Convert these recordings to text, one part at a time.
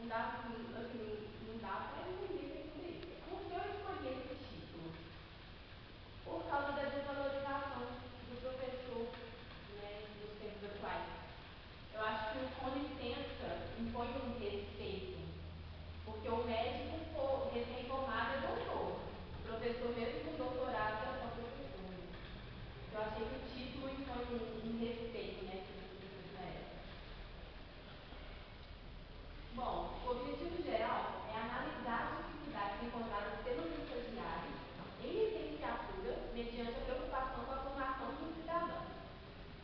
não dá para entender tudo isso. Por que eu escolhi esse título? Por causa da desvalorização do professor, né, nos tempos atuais. Eu acho que o com licença impõe um respeito, porque o médico recém-formado é doutor, o professor mesmo com doutorado é só professor. Eu achei que o título impõe um respeito, né, que os professores na época. Bom, o objetivo geral é analisar as dificuldades encontradas pelos estagiários em licenciatura mediante a preocupação com a formação do cidadão.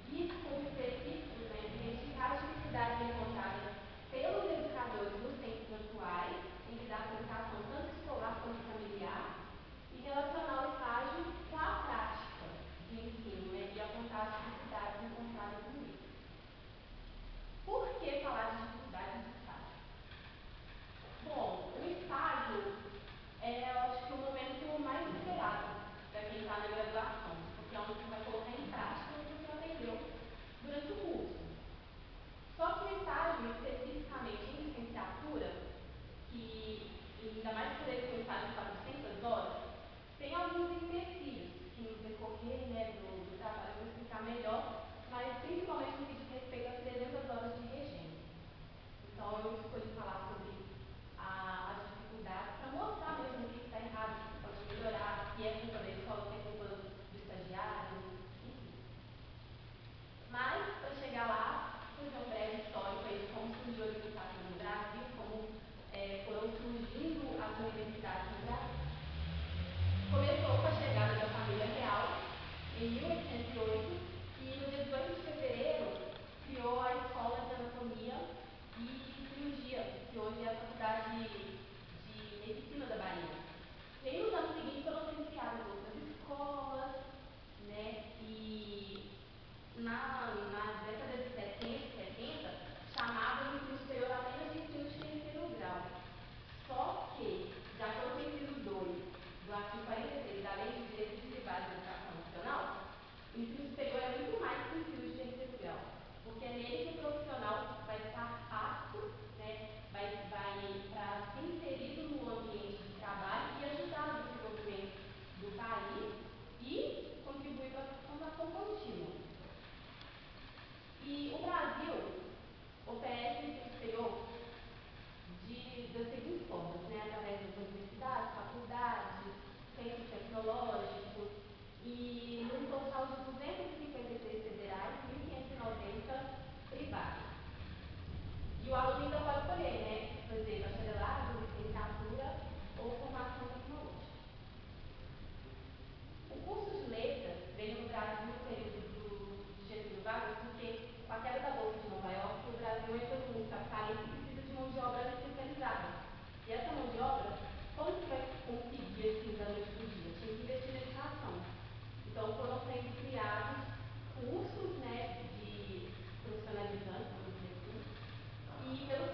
E, como específico, né, identificar as dificuldades encontradas pelos educadores nos tempos atuais em lidar com a educação tanto escolar quanto familiar e relacionar o estágio com a prática de ensino, né, e apontar as dificuldades encontradas no livro. Por que falar de dificuldades de estágio? Bom, o estágio é, eu acho que o momento mais esperado para quem está na graduação, porque é onde você vai colocar em prática o que você aprendeu durante o curso. Só que o estágio, especificamente em licenciatura, que ainda mais por ele ser um estágio de 400 horas, tem alguns empecilhos que no decorrer, né, do trabalho eu vou explicar melhor, mas principalmente no que diz respeito às 300 horas de regência. Então eu escolhi falar sobre as dificuldades para mostrar mesmo o que está errado, o que pode melhorar, se é culpa da escola, se é culpa do estagiário, enfim. Mas, para chegar lá, fazer um breve histórico aí de como surgiu a educação no Brasil, como foram surgindo as universidades no Brasil. Começou com a chegada da família real em 1808 e no dia 18 de fevereiro criou a Escola de Anatomia e Cirurgia, que hoje é a Faculdade de Medicina da Bahia. E aí, nos anos seguintes foram sendo criadas outras escolas, né, e na década de 70, chamavam o ensino superior apenas de ensino de terceiro grau. Só que, de acordo com o inciso 2 do artigo 43 da Lei de Diretrizes e Bases da Educação Nacional, o ensino superior é muito mais que o ensino de terceiro grau, porque é nele que o profissional vai estar apto, né, vai para ser inserido no ambiente de trabalho e ajudar no desenvolvimento do país e contribuir para a formação contínua. E o Brasil oferece ensino superior das seguintes formas, né, através das universidades, faculdades, centros tecnológicos, e num total de 253 federais e 1.590 privados. E o aluno ainda pode escolher, né, fazer bacharelado, licenciatura ou formação tecnológica. O curso de letras veio no Brasil no período do Getúlio Vargas, porque com a queda da Bolsa de Nova York, o Brasil entra num capitalista e precisa de mão de obra especializada. E essa mão de obra, como que vai conseguir assim da noite para o dia? Tinha que investir na educação. Então foram sendo criados cursos, né, de profissionalizantes, vamos dizer assim, e pelos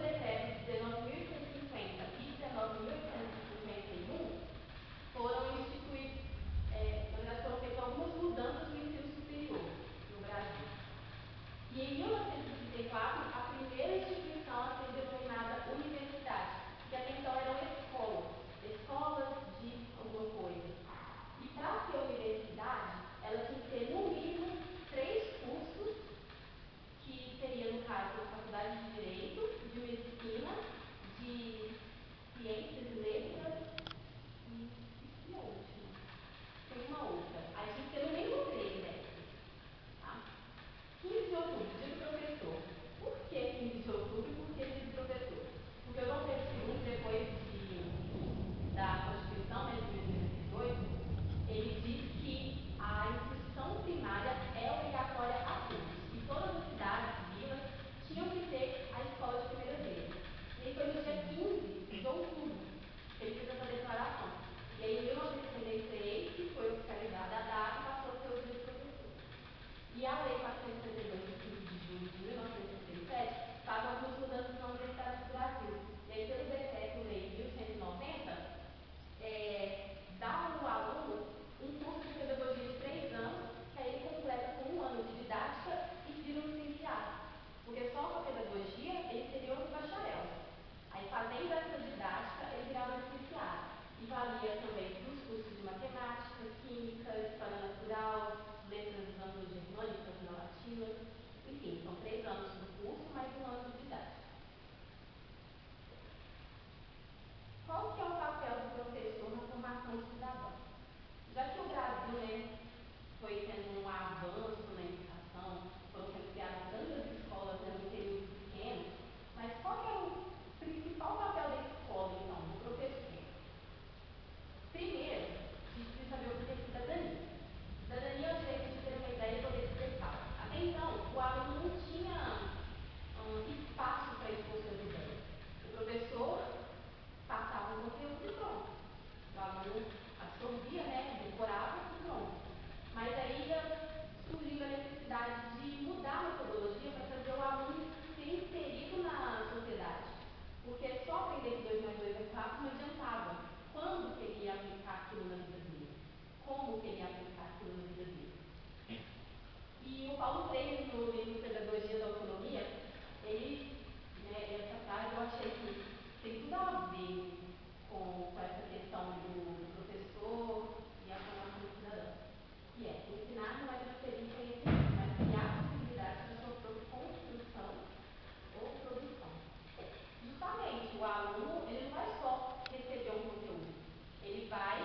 aluno, ele não vai só receber um conteúdo, ele vai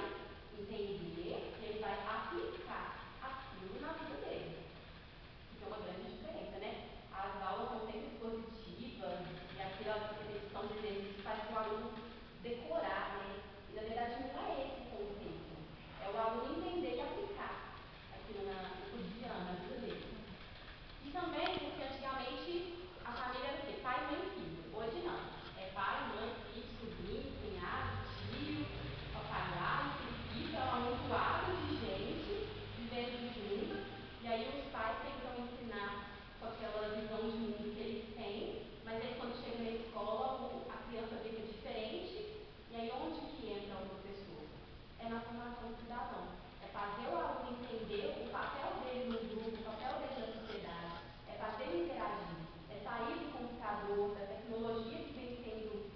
entender e ele vai aplicar aquilo na vida dele. Isso é uma grande diferença, né? As aulas são sempre expositivas e aquela repetição de exercícios faz o aluno decorar, né? E na verdade não é esse o conceito. É o aluno entender e aplicar aquilo no cotidiano, na vida dele. E também porque antigamente a família era o quê? Pai, mãe e filho. Hoje não. É pai, mãe, filho, sobrinho, cunhado, tio, papagaio, periquito, é um amontoado de gente vivendo junto. E aí os pais tentam ensinar com aquela visão de mundo que eles têm, mas aí quando chega na escola a criança fica diferente. E aí onde que entra o professor? É na formação cidadã. É fazer o aluno entender o papel dele no grupo, o papel dele na sociedade. É fazer ele interagir. É sair do computador, da tecnologia que vem sendo,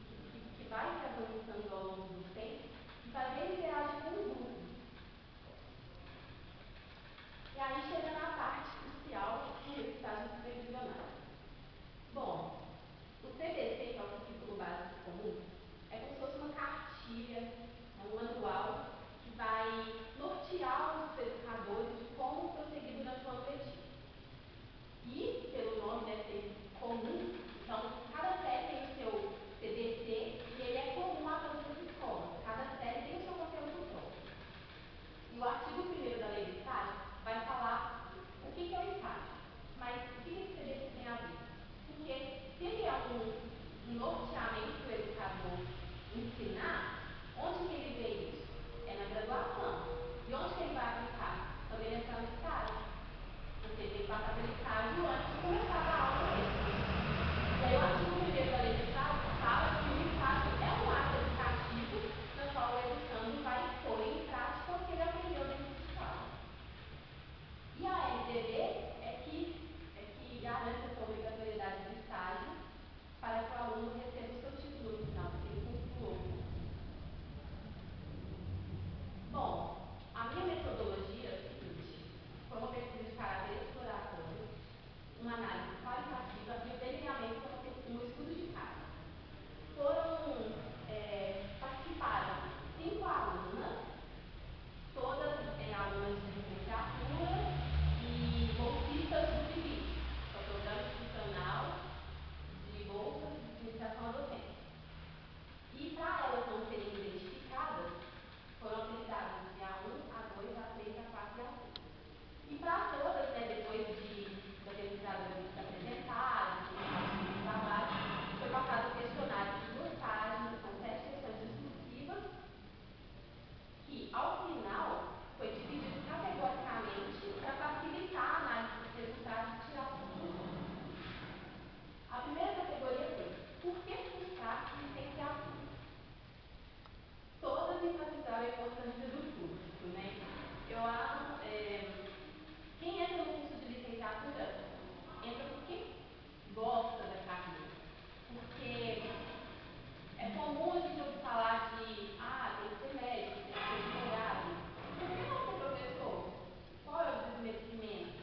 que vai se avançando ao longo do tempo, e fazer ele interagir com o grupo. E aí chega na parte crucial, que é o estágio supervisionado. Bom, o CBC, que é o currículo básico comum, é como se fosse uma cartilha, um manual, que vai nortear os educadores de como prosseguir durante o ano letivo. E, pelo nome, deve ser comum, então cada série tem o seu CBC e ele é comum a todas as escolas. Cada série tem o seu conteúdo próprio. E o artigo 1º da lei do estágio vai falar o que é o estágio. Mas o que esse CBC tem a ver? Porque se ele é um norteamento para o educador ensinar, onde que ele vê isso? É na graduação. E onde que ele vai aplicar? Quando ele entrar no estágio. Porque ele tem que passar pelo estágio antes de começar a aula mesmo. E aí o artigo 1º da lei do estágio fala que o estágio é um ato educativo no qual o educando vai pôr em prática o que ele aprendeu dentro de sala. E a LDB é que garante essa obrigatoriedade do estágio para que o aluno receba o seu título no final, porque ele concluiu. Bom, a minha metodologia é a seguinte: foi uma pesquisa de caráter exploratório, uma análise qualitativa e o delineamento no estudo de caso. Participaram 5 alunas, todas alunas de licenciatura e bolsistas do PIBIC, que é o Programa Institucional de Bolsas de Iniciação à Docência. E para elas não serem identificadas, foram apelidadas de A1, A2, A3, A4 e A5. E para todas, depois das educadoras se apresentarem, de trabalho, foi passado um questionário de 2 páginas, com 7 questões discursivas, que ao final foi dividido categoricamente para facilitar a análise dos resultados e tirar as conclusões. A primeira categoria foi: por que frustrar licenciatura? Todas enfatizaram a importância do curso, né? Quem entra no curso de licenciatura entra porque gosta da carreira. Porque é comum a gente ouvir falar de tem que ser médico, tem que ser advogado. Por que não ser professor? Qual é o desmerecimento?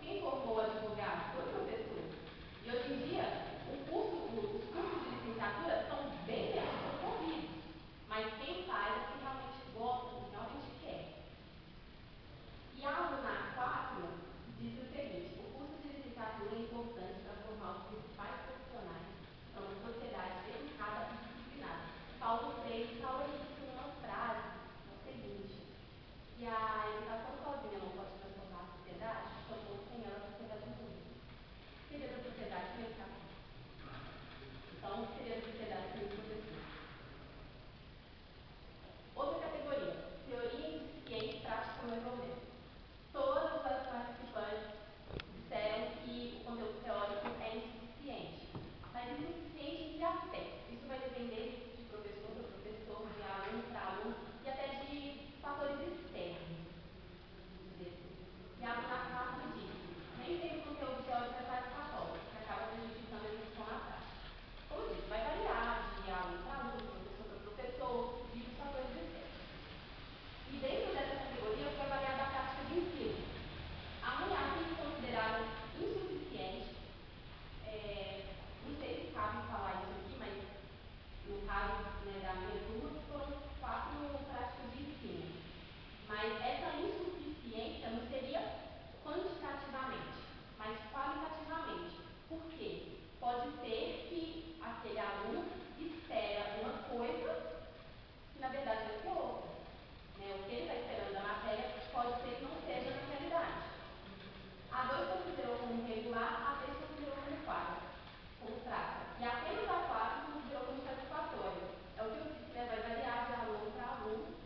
Quem formou advogado foi o professor. E hoje em dia, os cursos de licenciatura são bem menos concorridos. Mas quem faz é que realmente gosta, que realmente quer. E a aluna 4 diz o seguinte: o curso de licenciatura é importante para formar os principais profissionais para uma sociedade educada e disciplinada. Paulo Freire fala isso numa frase, é o seguinte: que a educação sozinha não pode transformar a sociedade, tampouco sem ela a sociedade evolui. Seria da sociedade sem educação. Então, seria da sociedade sem professor. Outra categoria: teoria insuficiente, prática mais ou menos. Todas as participantes disseram que o conteúdo teórico é insuficiente. Mas insuficiente em que aspecto? Isso vai depender de professor para professor, de aluno para aluno e até de fatores externos. E a aluna 4 disse: nem sempre o conteúdo teórico é satisfatório, que acaba prejudicando a execução na prática. Como eu disse, vai variar Mas essa insuficiência não seria quantitativamente, mas qualitativamente. Por quê? Pode ser que aquele aluno espera uma coisa que na verdade vai ser outra. Né? O que ele está esperando da matéria pode ser que não seja na realidade. A 2 considerou como regular, a 3 considerou como 4, como fraca. E apenas a 4 considerou como satisfatória. É o que eu disse, né? Vai variar de aluno para aluno.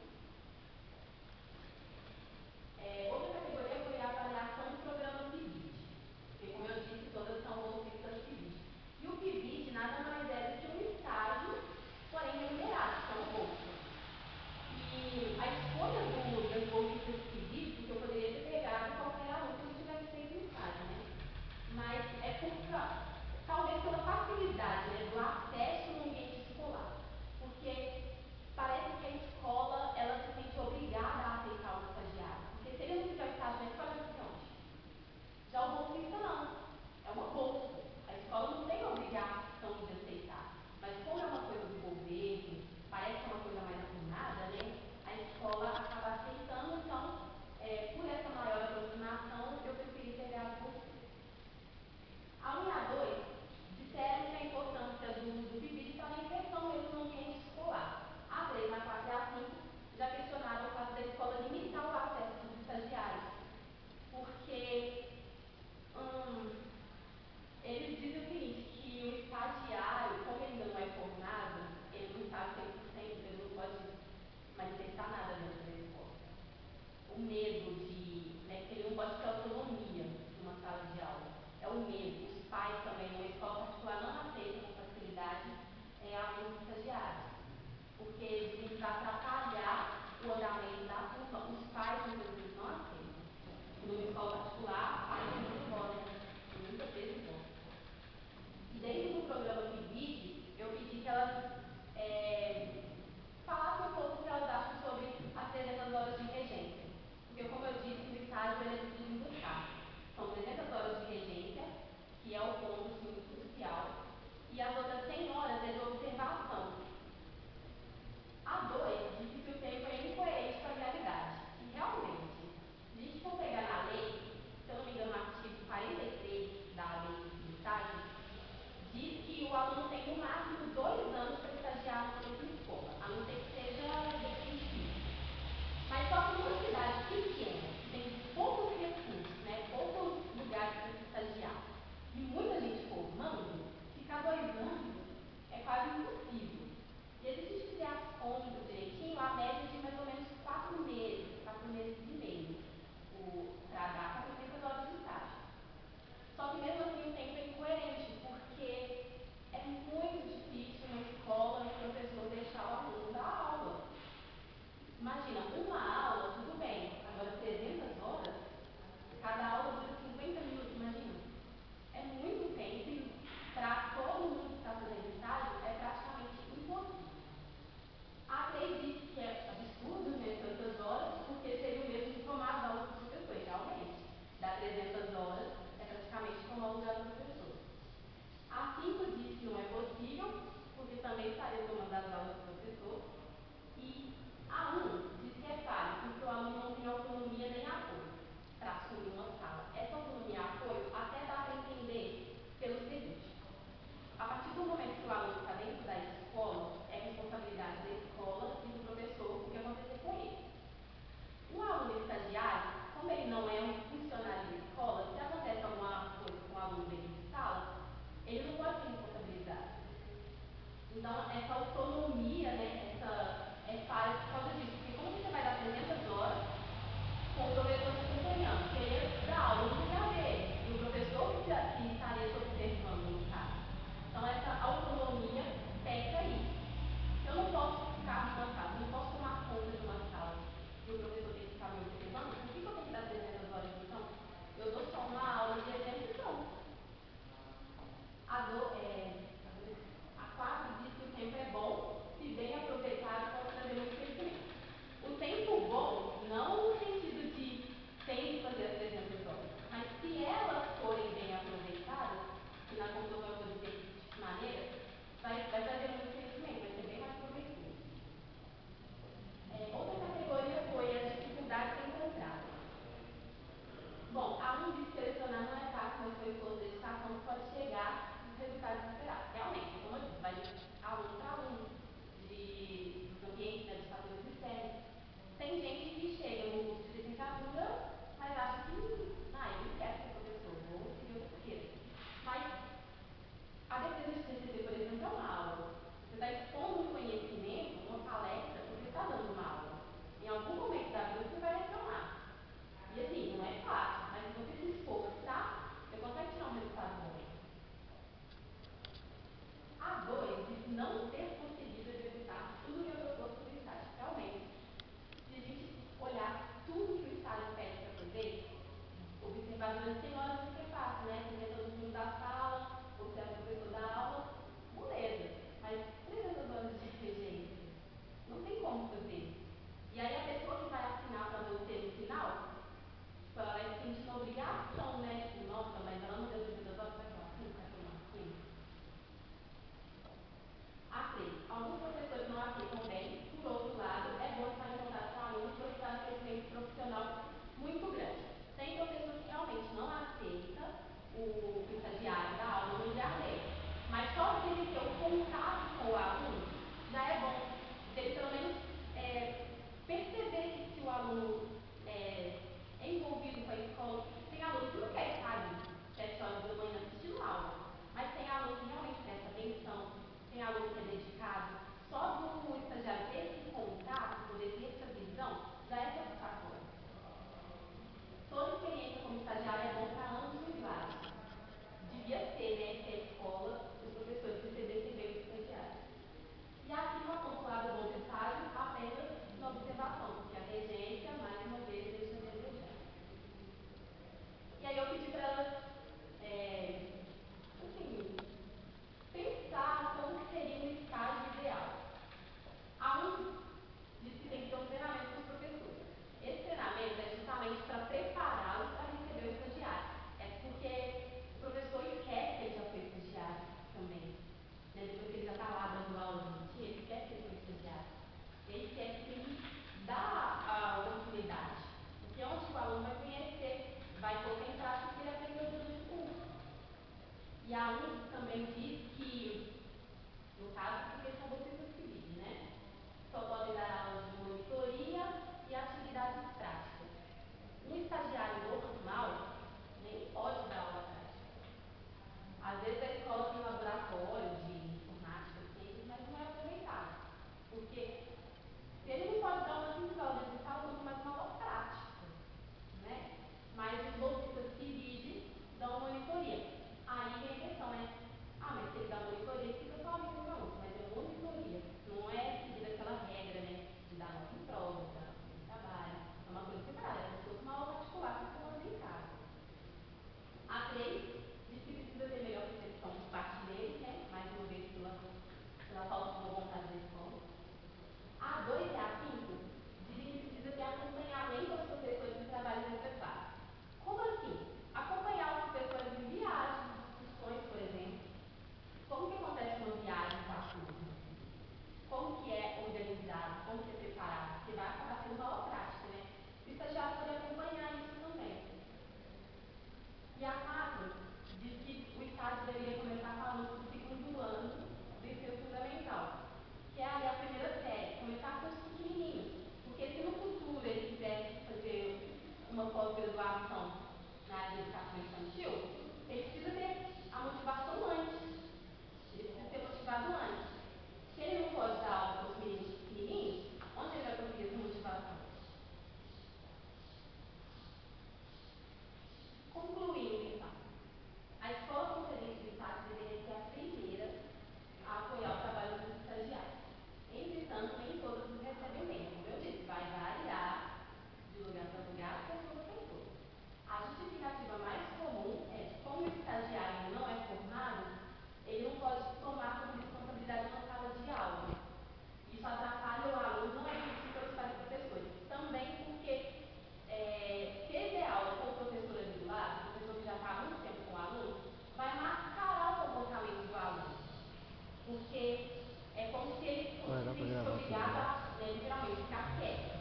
obrigado a, literalmente, ficar quieto.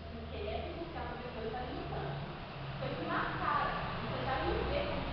Porque é porque a outra pessoa está limitando. Então, isso na cara, você já me vê como